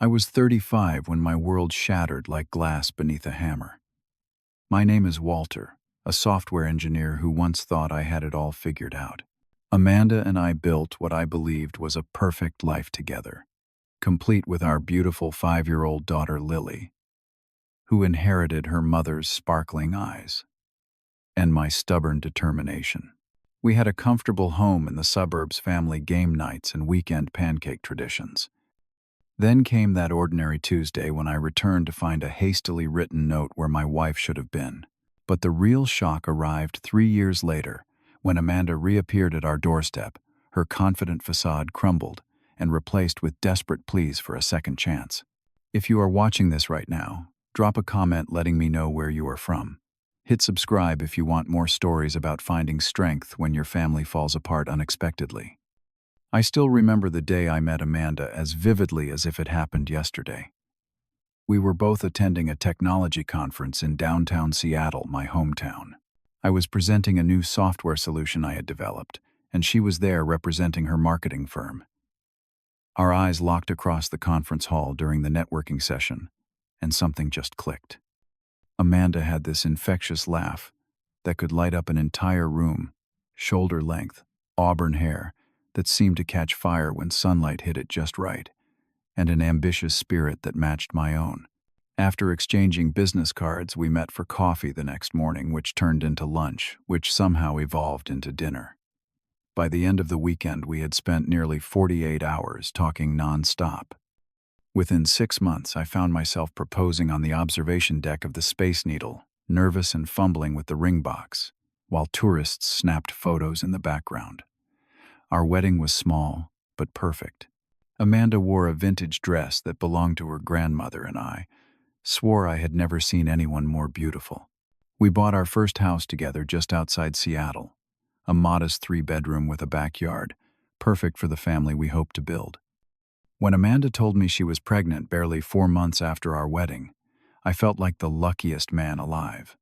I was 35 when my world shattered like glass beneath a hammer. My name is Walter, a software engineer who once thought I had it all figured out. Amanda and I built what I believed was a perfect life together, complete with our beautiful 5-year-old daughter Lily, who inherited her mother's sparkling eyes and my stubborn determination. We had a comfortable home in the suburbs, family game nights, and weekend pancake traditions. Then came that ordinary Tuesday when I returned to find a hastily written note where my wife should have been. But the real shock arrived 3 years later, when Amanda reappeared at our doorstep, her confident facade crumbled and replaced with desperate pleas for a second chance. If you are watching this right now, drop a comment letting me know where you are from. Hit subscribe if you want more stories about finding strength when your family falls apart unexpectedly. I still remember the day I met Amanda as vividly as if it happened yesterday. We were both attending a technology conference in downtown Seattle, my hometown. I was presenting a new software solution I had developed, and she was there representing her marketing firm. Our eyes locked across the conference hall during the networking session, and something just clicked. Amanda had this infectious laugh that could light up an entire room, shoulder-length, auburn hair that seemed to catch fire when sunlight hit it just right, and an ambitious spirit that matched my own. After exchanging business cards, we met for coffee the next morning, which turned into lunch, which somehow evolved into dinner. By the end of the weekend, we had spent nearly 48 hours talking non-stop. Within 6 months, I found myself proposing on the observation deck of the Space Needle, nervous and fumbling with the ring box, while tourists snapped photos in the background. Our wedding was small, but perfect. Amanda wore a vintage dress that belonged to her grandmother, and I swore I had never seen anyone more beautiful. We bought our first house together just outside Seattle, a modest 3-bedroom with a backyard, perfect for the family we hoped to build. When Amanda told me she was pregnant barely 4 months after our wedding, I felt like the luckiest man alive.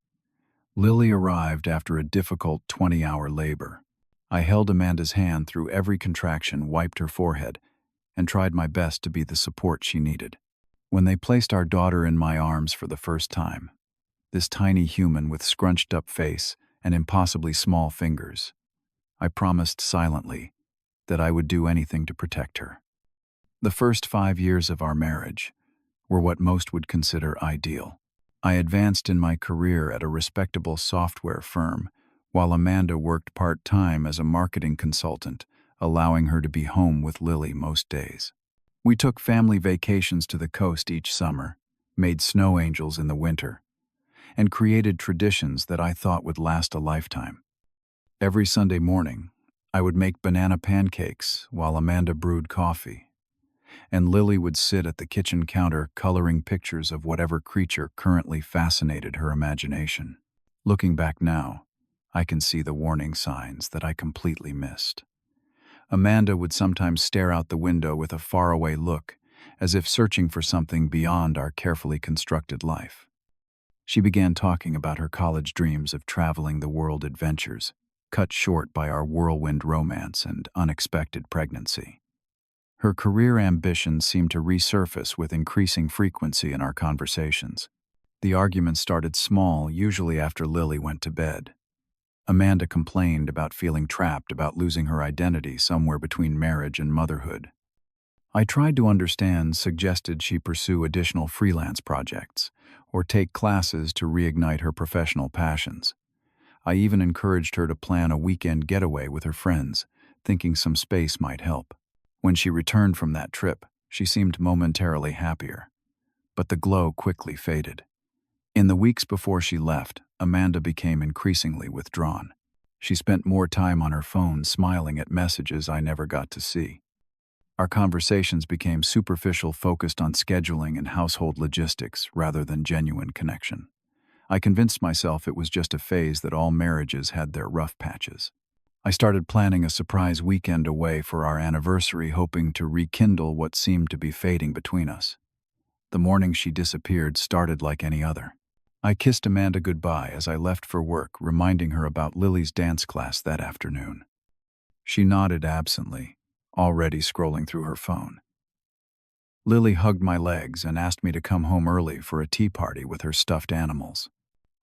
Lily arrived after a difficult 20-hour labor. I held Amanda's hand through every contraction, wiped her forehead, and tried my best to be the support she needed. When they placed our daughter in my arms for the first time, this tiny human with scrunched-up face and impossibly small fingers, I promised silently that I would do anything to protect her. The first 5 years of our marriage were what most would consider ideal. I advanced in my career at a respectable software firm, while Amanda worked part-time as a marketing consultant, allowing her to be home with Lily most days. We took family vacations to the coast each summer, made snow angels in the winter, and created traditions that I thought would last a lifetime. Every Sunday morning, I would make banana pancakes while Amanda brewed coffee, and Lily would sit at the kitchen counter coloring pictures of whatever creature currently fascinated her imagination. Looking back now, I can see the warning signs that I completely missed. Amanda would sometimes stare out the window with a faraway look, as if searching for something beyond our carefully constructed life. She began talking about her college dreams of traveling the world adventures, cut short by our whirlwind romance and unexpected pregnancy. Her career ambitions seemed to resurface with increasing frequency in our conversations. The arguments started small, usually after Lily went to bed. Amanda complained about feeling trapped, about losing her identity somewhere between marriage and motherhood. I tried to understand, suggested she pursue additional freelance projects or take classes to reignite her professional passions. I even encouraged her to plan a weekend getaway with her friends, thinking some space might help. When she returned from that trip, she seemed momentarily happier, but the glow quickly faded. In the weeks before she left, Amanda became increasingly withdrawn. She spent more time on her phone smiling at messages I never got to see. Our conversations became superficial, focused on scheduling and household logistics rather than genuine connection. I convinced myself it was just a phase, that all marriages had their rough patches. I started planning a surprise weekend away for our anniversary, hoping to rekindle what seemed to be fading between us. The morning she disappeared started like any other. I kissed Amanda goodbye as I left for work, reminding her about Lily's dance class that afternoon. She nodded absently, already scrolling through her phone. Lily hugged my legs and asked me to come home early for a tea party with her stuffed animals.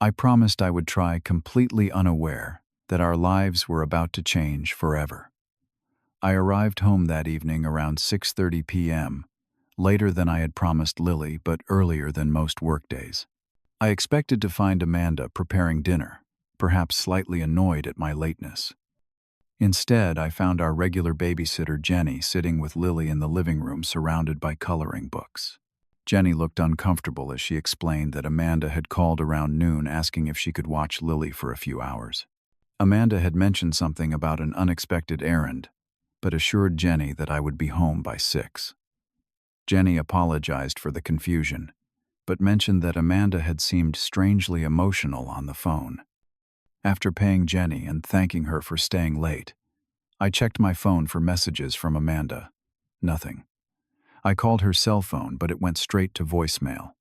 I promised I would try, completely unaware that our lives were about to change forever. I arrived home that evening around 6:30 p.m., later than I had promised Lily, but earlier than most workdays. I expected to find Amanda preparing dinner, perhaps slightly annoyed at my lateness. Instead, I found our regular babysitter Jenny sitting with Lily in the living room surrounded by coloring books. Jenny looked uncomfortable as she explained that Amanda had called around noon asking if she could watch Lily for a few hours. Amanda had mentioned something about an unexpected errand, but assured Jenny that I would be home by 6. Jenny apologized for the confusion, but mentioned that Amanda had seemed strangely emotional on the phone. After paying Jenny and thanking her for staying late, I checked my phone for messages from Amanda. Nothing. I called her cell phone, but it went straight to voicemail.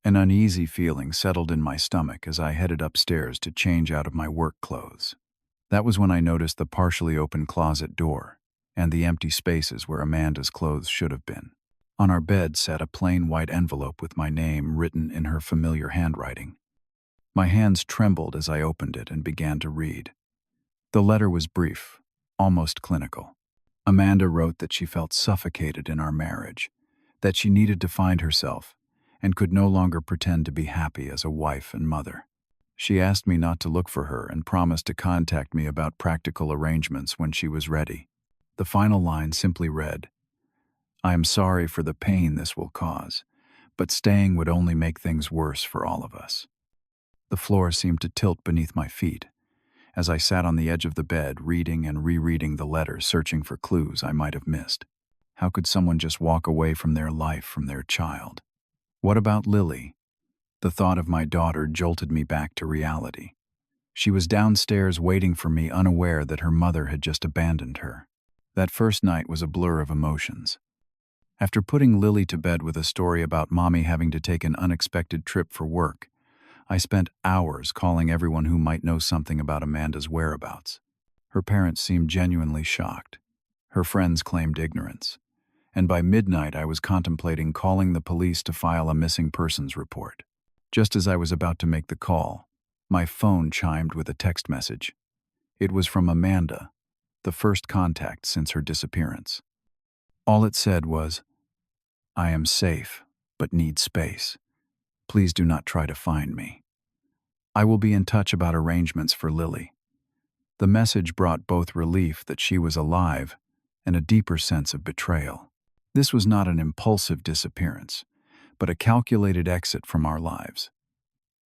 An uneasy feeling settled in my stomach as I headed upstairs to change out of my work clothes. That was when I noticed the partially open closet door and the empty spaces where Amanda's clothes should have been. On our bed sat a plain white envelope with my name written in her familiar handwriting. My hands trembled as I opened it and began to read. The letter was brief, almost clinical. Amanda wrote that she felt suffocated in our marriage, that she needed to find herself, and could no longer pretend to be happy as a wife and mother. She asked me not to look for her and promised to contact me about practical arrangements when she was ready. The final line simply read, "I am sorry for the pain this will cause, but staying would only make things worse for all of us." The floor seemed to tilt beneath my feet as I sat on the edge of the bed, reading and rereading the letter, searching for clues I might have missed. How could someone just walk away from their life, from their child? What about Lily? The thought of my daughter jolted me back to reality. She was downstairs waiting for me, unaware that her mother had just abandoned her. That first night was a blur of emotions. After putting Lily to bed with a story about Mommy having to take an unexpected trip for work, I spent hours calling everyone who might know something about Amanda's whereabouts. Her parents seemed genuinely shocked. Her friends claimed ignorance. And by midnight I was contemplating calling the police to file a missing persons report. Just as I was about to make the call, my phone chimed with a text message. It was from Amanda, the first contact since her disappearance. All it said was, "I am safe, but need space. Please do not try to find me. I will be in touch about arrangements for Lily." The message brought both relief that she was alive and a deeper sense of betrayal. This was not an impulsive disappearance, but a calculated exit from our lives.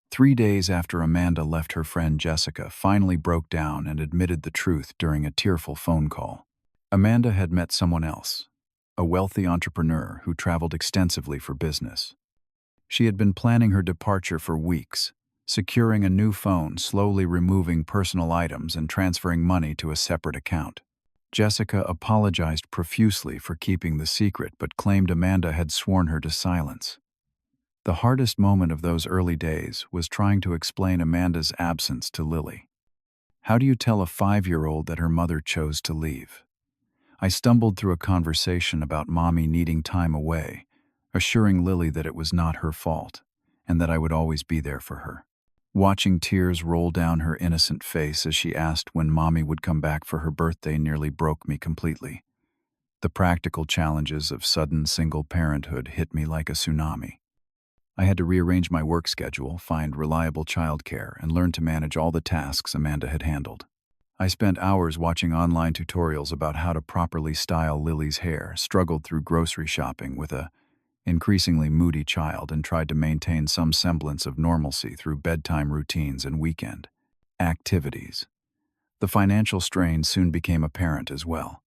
3 days after Amanda left, her friend Jessica finally broke down and admitted the truth during a tearful phone call. Amanda had met someone else, a wealthy entrepreneur who traveled extensively for business. She had been planning her departure for weeks, securing a new phone, slowly removing personal items and transferring money to a separate account. Jessica apologized profusely for keeping the secret, but claimed Amanda had sworn her to silence. The hardest moment of those early days was trying to explain Amanda's absence to Lily. How do you tell a 5-year-old that her mother chose to leave? I stumbled through a conversation about Mommy needing time away, assuring Lily that it was not her fault and that I would always be there for her. Watching tears roll down her innocent face as she asked when Mommy would come back for her birthday nearly broke me completely. The practical challenges of sudden single parenthood hit me like a tsunami. I had to rearrange my work schedule, find reliable childcare, and learn to manage all the tasks Amanda had handled. I spent hours watching online tutorials about how to properly style Lily's hair, struggled through grocery shopping with a increasingly moody child, and tried to maintain some semblance of normalcy through bedtime routines and weekend activities. The financial strain soon became apparent as well.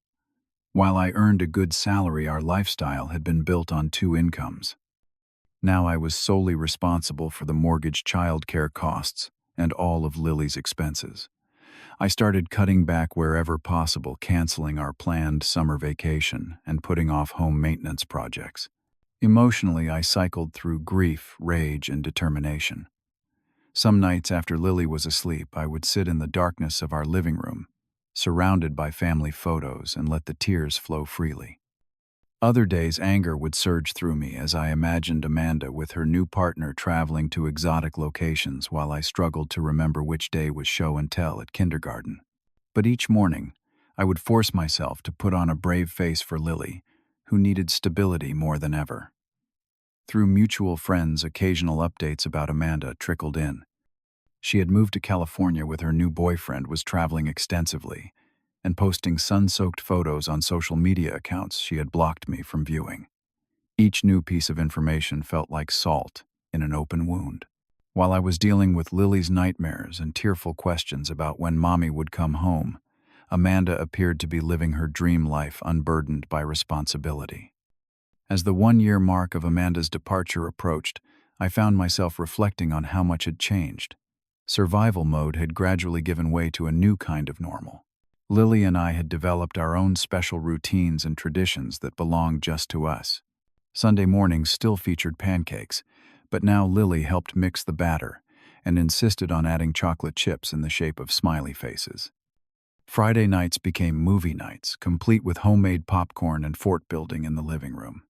While I earned a good salary, our lifestyle had been built on 2 incomes. Now I was solely responsible for the mortgage, childcare costs, and all of Lily's expenses. I started cutting back wherever possible, canceling our planned summer vacation and putting off home maintenance projects. Emotionally, I cycled through grief, rage, and determination. Some nights after Lily was asleep, I would sit in the darkness of our living room, surrounded by family photos, and let the tears flow freely. Other days, anger would surge through me as I imagined Amanda with her new partner traveling to exotic locations while I struggled to remember which day was show and tell at kindergarten. But each morning, I would force myself to put on a brave face for Lily, who needed stability more than ever. Through mutual friends, occasional updates about Amanda trickled in. She had moved to California with her new boyfriend, was traveling extensively, and posting sun-soaked photos on social media accounts she had blocked me from viewing. Each new piece of information felt like salt in an open wound. While I was dealing with Lily's nightmares and tearful questions about when Mommy would come home, Amanda appeared to be living her dream life unburdened by responsibility. As the one-year mark of Amanda's departure approached, I found myself reflecting on how much had changed. Survival mode had gradually given way to a new kind of normal. Lily and I had developed our own special routines and traditions that belonged just to us. Sunday mornings still featured pancakes, but now Lily helped mix the batter and insisted on adding chocolate chips in the shape of smiley faces. Friday nights became movie nights, complete with homemade popcorn and fort building in the living room.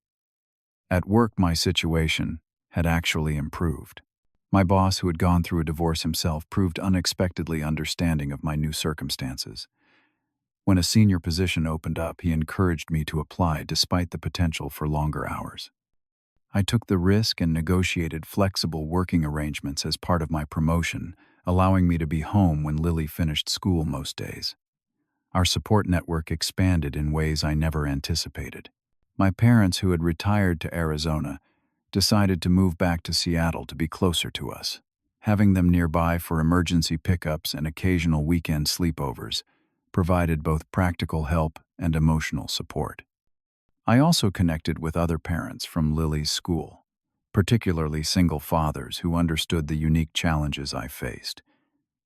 At work, my situation had actually improved. My boss, who had gone through a divorce himself, proved unexpectedly understanding of my new circumstances. When a senior position opened up, he encouraged me to apply despite the potential for longer hours. I took the risk and negotiated flexible working arrangements as part of my promotion, allowing me to be home when Lily finished school most days. Our support network expanded in ways I never anticipated. My parents, who had retired to Arizona, decided to move back to Seattle to be closer to us. Having them nearby for emergency pickups and occasional weekend sleepovers provided both practical help and emotional support. I also connected with other parents from Lily's school, particularly single fathers who understood the unique challenges I faced.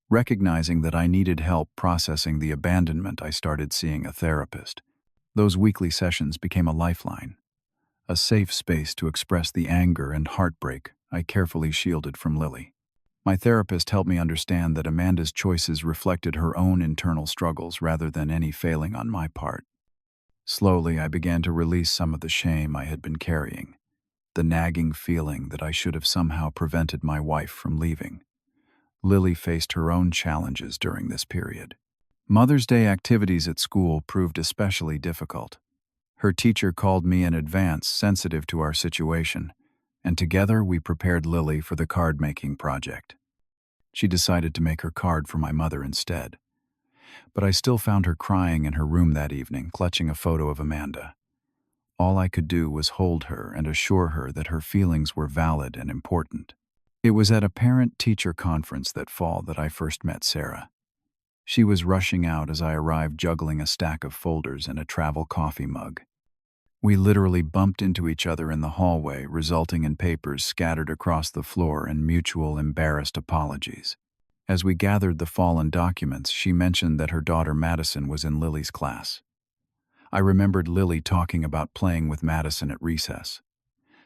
Recognizing that I needed help processing the abandonment, I started seeing a therapist. Those weekly sessions became a lifeline, a safe space to express the anger and heartbreak I carefully shielded from Lily. My therapist helped me understand that Amanda's choices reflected her own internal struggles rather than any failing on my part. Slowly, I began to release some of the shame I had been carrying, the nagging feeling that I should have somehow prevented my wife from leaving. Lily faced her own challenges during this period. Mother's Day activities at school proved especially difficult. Her teacher called me in advance, sensitive to our situation, and together we prepared Lily for the card-making project. She decided to make her card for my mother instead. But I still found her crying in her room that evening, clutching a photo of Amanda. All I could do was hold her and assure her that her feelings were valid and important. It was at a parent-teacher conference that fall that I first met Sarah. She was rushing out as I arrived, juggling a stack of folders and a travel coffee mug. We literally bumped into each other in the hallway, resulting in papers scattered across the floor and mutual embarrassed apologies. As we gathered the fallen documents, she mentioned that her daughter Madison was in Lily's class. I remembered Lily talking about playing with Madison at recess.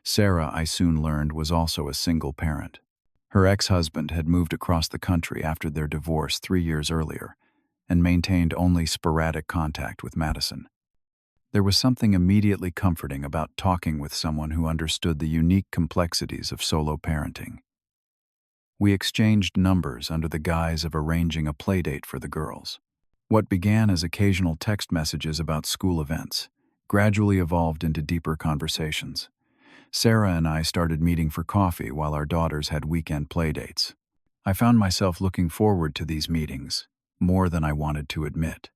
Sarah, I soon learned, was also a single parent. Her ex-husband had moved across the country after their divorce 3 years earlier and maintained only sporadic contact with Madison. There was something immediately comforting about talking with someone who understood the unique complexities of solo parenting. We exchanged numbers under the guise of arranging a playdate for the girls. What began as occasional text messages about school events gradually evolved into deeper conversations. Sarah and I started meeting for coffee while our daughters had weekend playdates. I found myself looking forward to these meetings more than I wanted to admit.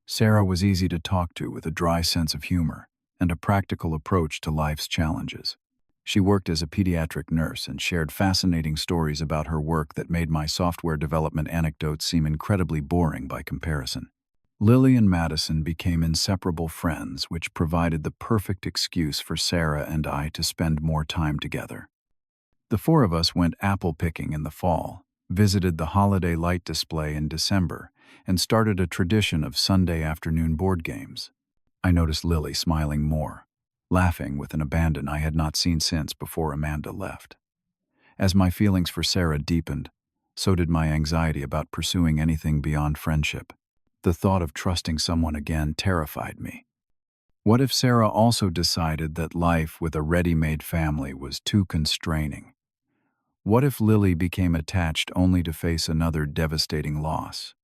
Sarah was easy to talk to, with a dry sense of humor and a practical approach to life's challenges. She worked as a pediatric nurse and shared fascinating stories about her work that made my software development anecdotes seem incredibly boring by comparison. Lily and Madison became inseparable friends, which provided the perfect excuse for Sarah and I to spend more time together. The four of us went apple picking in the fall, visited the holiday light display in December, and started a tradition of Sunday afternoon board games. I noticed Lily smiling more, laughing with an abandon I had not seen since before Amanda left. As my feelings for Sarah deepened, so did my anxiety about pursuing anything beyond friendship. The thought of trusting someone again terrified me. What if Sarah also decided that life with a ready-made family was too constraining? What if Lily became attached only to face another devastating loss?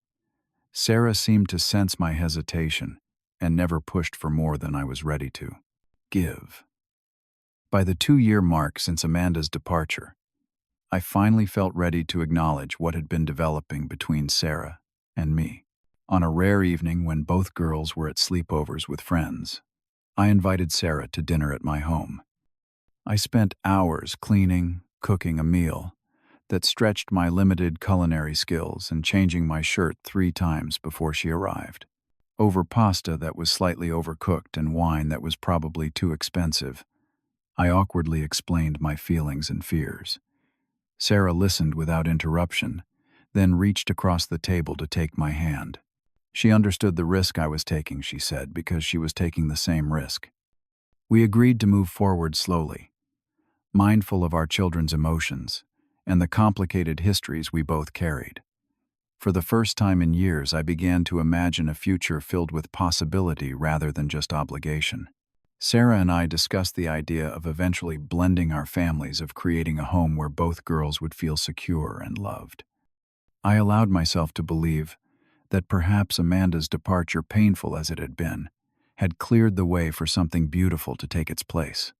Sarah seemed to sense my hesitation and never pushed for more than I was ready to give. By the 2-year mark since Amanda's departure, I finally felt ready to acknowledge what had been developing between Sarah and me. On a rare evening when both girls were at sleepovers with friends, I invited Sarah to dinner at my home. I spent hours cleaning, cooking a meal that stretched my limited culinary skills and changing my shirt 3 times before she arrived. Over pasta that was slightly overcooked and wine that was probably too expensive, I awkwardly explained my feelings and fears. Sarah listened without interruption, then reached across the table to take my hand. She understood the risk I was taking, she said, because she was taking the same risk. We agreed to move forward slowly, mindful of our children's emotions and the complicated histories we both carried. For the first time in years, I began to imagine a future filled with possibility rather than just obligation. Sarah and I discussed the idea of eventually blending our families, of creating a home where both girls would feel secure and loved. I allowed myself to believe that perhaps Amanda's departure, painful as it had been, had cleared the way for something beautiful to take its place.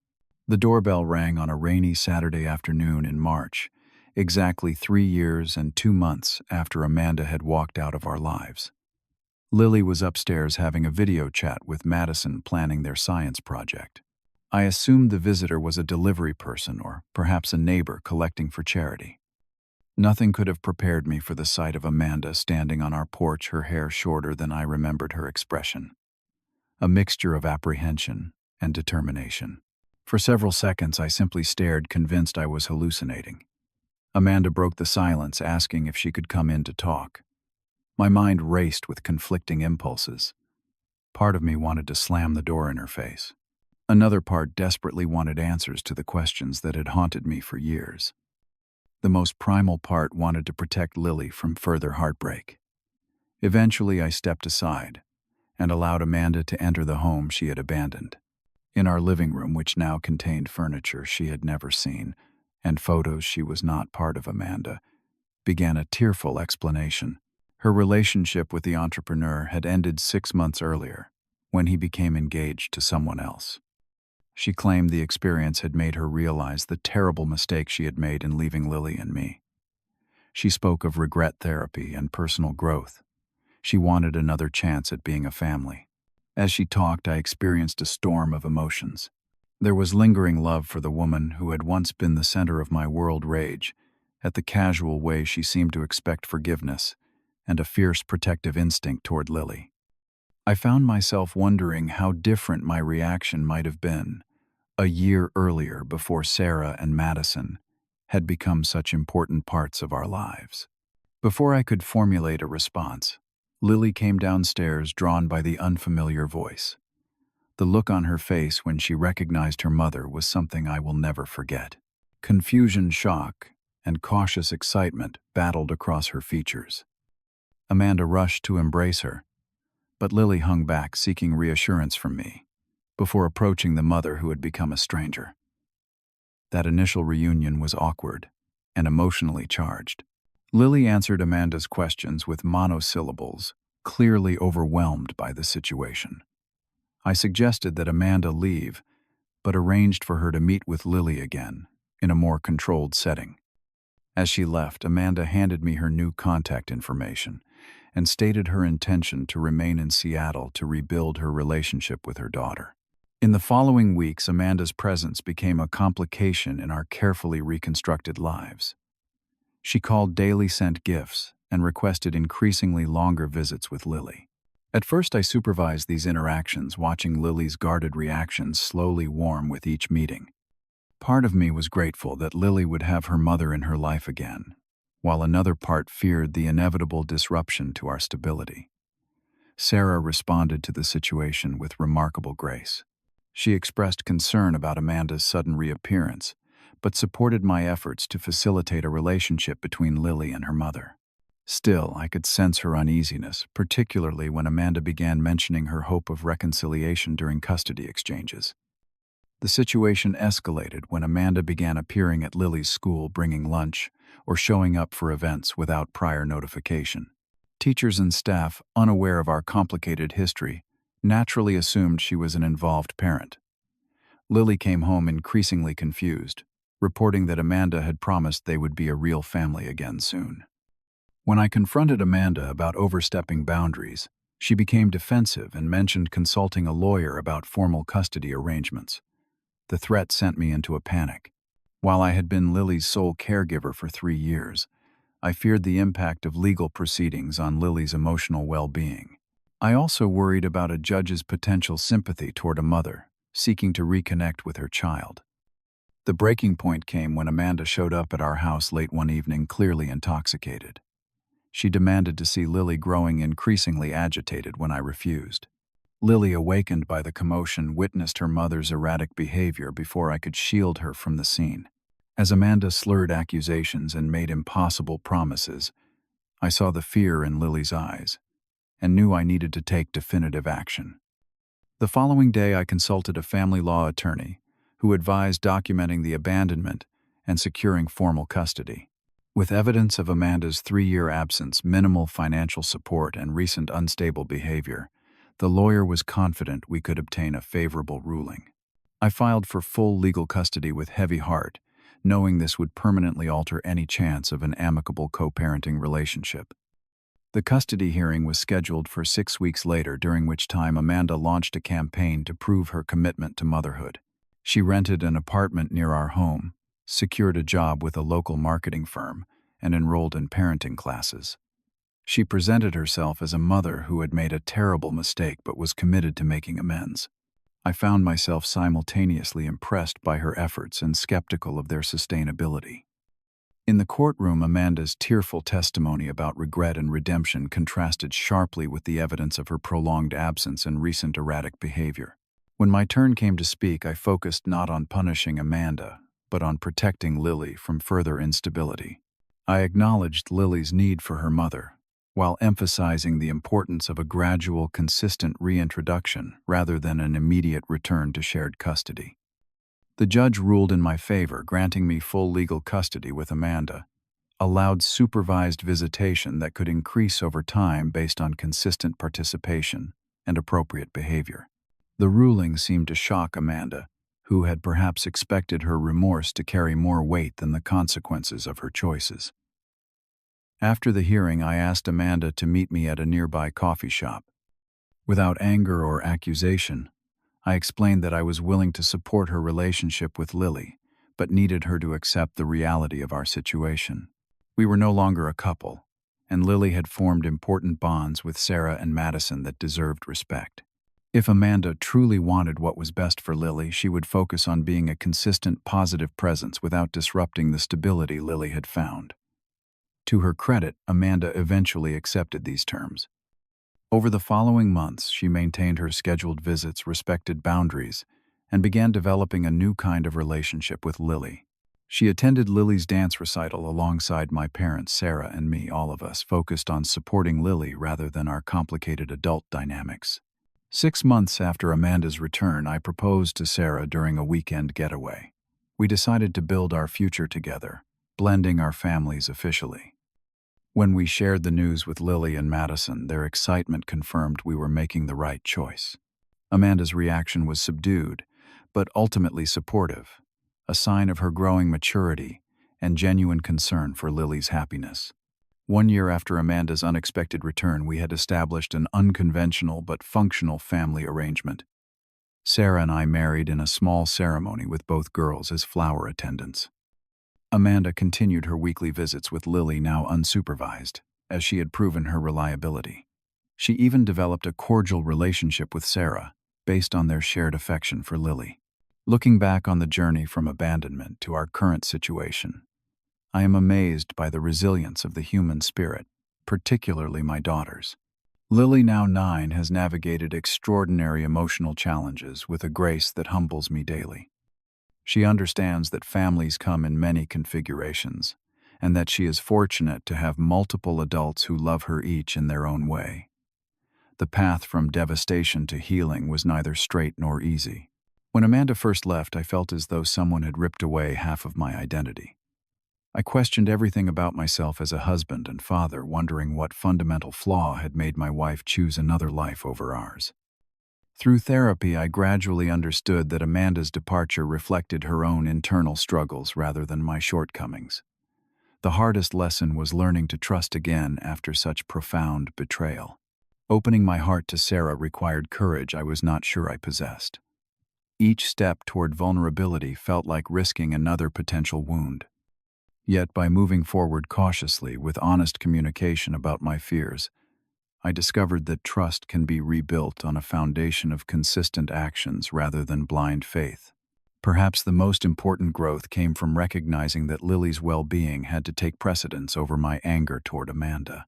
The doorbell rang on a rainy Saturday afternoon in March, exactly 3 years and 2 months after Amanda had walked out of our lives. Lily was upstairs having a video chat with Madison, planning their science project. I assumed the visitor was a delivery person or perhaps a neighbor collecting for charity. Nothing could have prepared me for the sight of Amanda standing on our porch, her hair shorter than I remembered her expression. A mixture of apprehension and determination. For several seconds I simply stared, convinced I was hallucinating. Amanda broke the silence, asking if she could come in to talk. My mind raced with conflicting impulses. Part of me wanted to slam the door in her face. Another part desperately wanted answers to the questions that had haunted me for years. The most primal part wanted to protect Lily from further heartbreak. Eventually, I stepped aside and allowed Amanda to enter the home she had abandoned. In our living room, which now contained furniture she had never seen and photos she was not part of, Amanda began a tearful explanation. Her relationship with the entrepreneur had ended 6 months earlier, when he became engaged to someone else. She claimed the experience had made her realize the terrible mistake she had made in leaving Lily and me. She spoke of regret therapy and personal growth. She wanted another chance at being a family. As she talked, I experienced a storm of emotions. There was lingering love for the woman who had once been the center of my world, rage at the casual way she seemed to expect forgiveness, and a fierce protective instinct toward Lily. I found myself wondering how different my reaction might have been a year earlier, before Sarah and Madison had become such important parts of our lives. Before I could formulate a response, Lily came downstairs, drawn by the unfamiliar voice. The look on her face when she recognized her mother was something I will never forget. Confusion, shock, and cautious excitement battled across her features. Amanda rushed to embrace her, but Lily hung back, seeking reassurance from me, before approaching the mother who had become a stranger. That initial reunion was awkward and emotionally charged. Lily answered Amanda's questions with monosyllables, clearly overwhelmed by the situation. I suggested that Amanda leave, but arranged for her to meet with Lily again, in a more controlled setting. As she left, Amanda handed me her new contact information and stated her intention to remain in Seattle to rebuild her relationship with her daughter. In the following weeks, Amanda's presence became a complication in our carefully reconstructed lives. She called daily, sent gifts, and requested increasingly longer visits with Lily. At first, I supervised these interactions, watching Lily's guarded reactions slowly warm with each meeting. Part of me was grateful that Lily would have her mother in her life again, while another part feared the inevitable disruption to our stability. Sarah responded to the situation with remarkable grace. She expressed concern about Amanda's sudden reappearance, but supported my efforts to facilitate a relationship between Lily and her mother. Still, I could sense her uneasiness, particularly when Amanda began mentioning her hope of reconciliation during custody exchanges. The situation escalated when Amanda began appearing at Lily's school bringing lunch or showing up for events without prior notification. Teachers and staff, unaware of our complicated history, naturally assumed she was an involved parent. Lily came home increasingly confused, reporting that Amanda had promised they would be a real family again soon. When I confronted Amanda about overstepping boundaries, she became defensive and mentioned consulting a lawyer about formal custody arrangements. The threat sent me into a panic. While I had been Lily's sole caregiver for 3 years, I feared the impact of legal proceedings on Lily's emotional well-being. I also worried about a judge's potential sympathy toward a mother seeking to reconnect with her child. The breaking point came when Amanda showed up at our house late one evening, clearly intoxicated. She demanded to see Lily, growing increasingly agitated when I refused. Lily, awakened by the commotion, witnessed her mother's erratic behavior before I could shield her from the scene. As Amanda slurred accusations and made impossible promises, I saw the fear in Lily's eyes and knew I needed to take definitive action. The following day, I consulted a family law attorney who advised documenting the abandonment and securing formal custody. With evidence of Amanda's 3-year absence, minimal financial support, and recent unstable behavior, the lawyer was confident we could obtain a favorable ruling. I filed for full legal custody with heavy heart, knowing this would permanently alter any chance of an amicable co-parenting relationship. The custody hearing was scheduled for 6 weeks later, during which time Amanda launched a campaign to prove her commitment to motherhood. She rented an apartment near our home, secured a job with a local marketing firm, and enrolled in parenting classes. She presented herself as a mother who had made a terrible mistake but was committed to making amends. I found myself simultaneously impressed by her efforts and skeptical of their sustainability. In the courtroom, Amanda's tearful testimony about regret and redemption contrasted sharply with the evidence of her prolonged absence and recent erratic behavior. When my turn came to speak, I focused not on punishing Amanda, but on protecting Lily from further instability. I acknowledged Lily's need for her mother, while emphasizing the importance of a gradual, consistent reintroduction rather than an immediate return to shared custody. The judge ruled in my favor, granting me full legal custody with Amanda, allowed supervised visitation that could increase over time based on consistent participation and appropriate behavior. The ruling seemed to shock Amanda, who had perhaps expected her remorse to carry more weight than the consequences of her choices. After the hearing, I asked Amanda to meet me at a nearby coffee shop. Without anger or accusation, I explained that I was willing to support her relationship with Lily, but needed her to accept the reality of our situation. We were no longer a couple, and Lily had formed important bonds with Sarah and Madison that deserved respect. If Amanda truly wanted what was best for Lily, she would focus on being a consistent, positive presence without disrupting the stability Lily had found. To her credit, Amanda eventually accepted these terms. Over the following months, she maintained her scheduled visits, respected boundaries, and began developing a new kind of relationship with Lily. She attended Lily's dance recital alongside my parents, Sarah, and me, all of us focused on supporting Lily rather than our complicated adult dynamics. 6 months after Amanda's return, I proposed to Sarah during a weekend getaway. We decided to build our future together, blending our families officially. When we shared the news with Lily and Madison, their excitement confirmed we were making the right choice. Amanda's reaction was subdued, but ultimately supportive, a sign of her growing maturity and genuine concern for Lily's happiness. 1 year after Amanda's unexpected return, we had established an unconventional but functional family arrangement. Sarah and I married in a small ceremony with both girls as flower attendants. Amanda continued her weekly visits with Lily, now unsupervised, as she had proven her reliability. She even developed a cordial relationship with Sarah, based on their shared affection for Lily. Looking back on the journey from abandonment to our current situation, I am amazed by the resilience of the human spirit, particularly my daughters. Lily, now 9, has navigated extraordinary emotional challenges with a grace that humbles me daily. She understands that families come in many configurations, and that she is fortunate to have multiple adults who love her each in their own way. The path from devastation to healing was neither straight nor easy. When Amanda first left, I felt as though someone had ripped away half of my identity. I questioned everything about myself as a husband and father, wondering what fundamental flaw had made my wife choose another life over ours. Through therapy, I gradually understood that Amanda's departure reflected her own internal struggles rather than my shortcomings. The hardest lesson was learning to trust again after such profound betrayal. Opening my heart to Sarah required courage I was not sure I possessed. Each step toward vulnerability felt like risking another potential wound. Yet by moving forward cautiously with honest communication about my fears, I discovered that trust can be rebuilt on a foundation of consistent actions rather than blind faith. Perhaps the most important growth came from recognizing that Lily's well-being had to take precedence over my anger toward Amanda.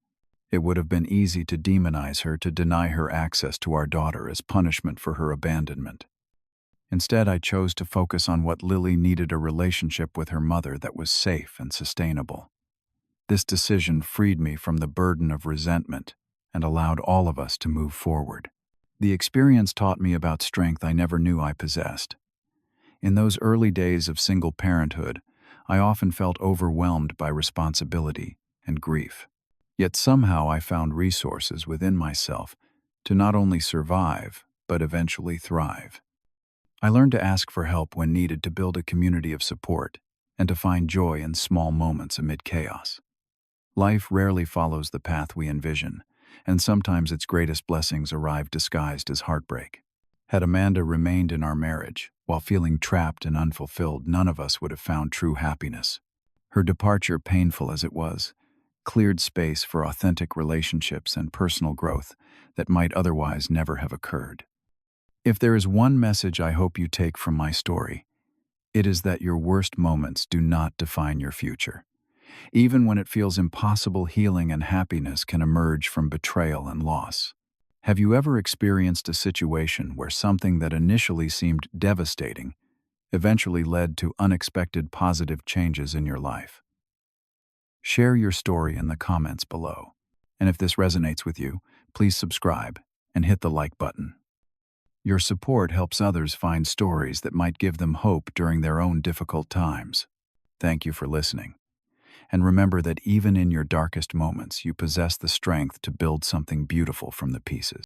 It would have been easy to demonize her, to deny her access to our daughter as punishment for her abandonment. Instead, I chose to focus on what Lily needed: a relationship with her mother that was safe and sustainable. This decision freed me from the burden of resentment and allowed all of us to move forward. The experience taught me about strength I never knew I possessed. In those early days of single parenthood, I often felt overwhelmed by responsibility and grief. Yet somehow I found resources within myself to not only survive, but eventually thrive. I learned to ask for help when needed, to build a community of support, and to find joy in small moments amid chaos. Life rarely follows the path we envision, and sometimes its greatest blessings arrive disguised as heartbreak. Had Amanda remained in our marriage, while feeling trapped and unfulfilled, none of us would have found true happiness. Her departure, painful as it was, cleared space for authentic relationships and personal growth that might otherwise never have occurred. If there is one message I hope you take from my story, it is that your worst moments do not define your future. Even when it feels impossible, healing and happiness can emerge from betrayal and loss. Have you ever experienced a situation where something that initially seemed devastating eventually led to unexpected positive changes in your life? Share your story in the comments below. And if this resonates with you, please subscribe and hit the like button. Your support helps others find stories that might give them hope during their own difficult times. Thank you for listening. And remember that even in your darkest moments, you possess the strength to build something beautiful from the pieces.